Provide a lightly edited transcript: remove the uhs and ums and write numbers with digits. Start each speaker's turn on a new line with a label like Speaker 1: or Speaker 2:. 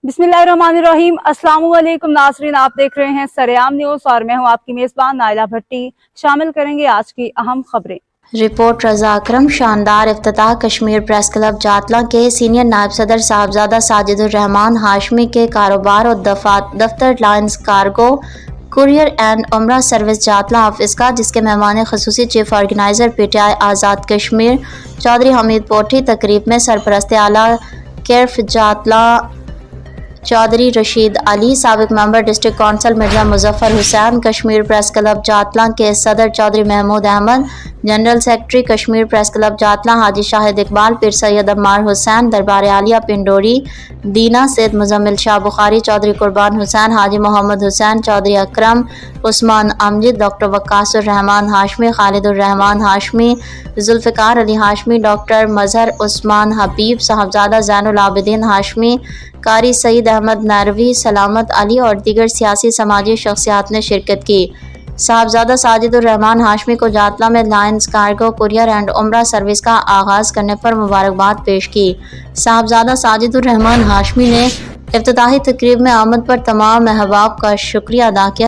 Speaker 1: बिस्मिल्लाहिर्रहमानिर्रहीम। अस्सलाम वालेकुम नाज़रीन, आप देख रहे हैं सरेआम न्यूज़ और मैं हूं आपकी मेज़बान नाइला भट्टी। शामिल करेंगे आज की अहम खबरें।
Speaker 2: रिपोर्ट रज़ा अकरम। शानदार इफ्तिताह कश्मीर प्रेस क्लब जातला के सीनियर नायब सदर साहबजादा साजिदुर रहमान हाशमी के कारोबार और दफ्तर लाइन्स कार्गो कुरियर एंड उमरा सर्विस जातला ऑफिस का, जिसके मेहमान खसूसी chief organiser PTI Azad Kashmir Chaudhary Hamid पोठी, तकरीब में सरपरस्त आला केर्फ जातला चौधरी रशीद अली, साबिक member district council Mirza Muzaffar Hussain, Kashmir press club Jatla के सदर Chaudhry Mahmood Ahmed, general secretary Kashmir press club Jatla Haji Shahid Iqbal, पीर सैयद अम्मार हुसैन, दरबार आलिया पिंडोरी दीना, सैयद मुजम्मिल शाह बुखारी, चौधरी कुर्बान हुसैन, हाजी मोहम्मद हुसैन, चौधरी अकरम उस्मान अमजद, डॉक्टर वक्कासुर रहमान हाशमी, खालिदुर रहमान हाशमी, जुल्फ़िकार अली हाशमी, डॉक्टर मजहर उस्मान हबीब, साहबजादा ज़ैनुल आबिदीन हाशमी, कारी सईद अहमद नारवी, सलामत अली और दीगर सियासी समाजी शख्सियात ने शिरकत की। साहबजादा साजिदुर रहमान हाशमी को जातला में लाइन्स कार्गो कुरियर एंड उमरा सर्विस का आगाज़ करने पर मुबारकबाद पेश की। साहबजादा साजिदुर रहमान हाशमी ने इफ्तिताही तकरीब में आमद पर तमाम अहबाब का शुक्रिया अदा किया।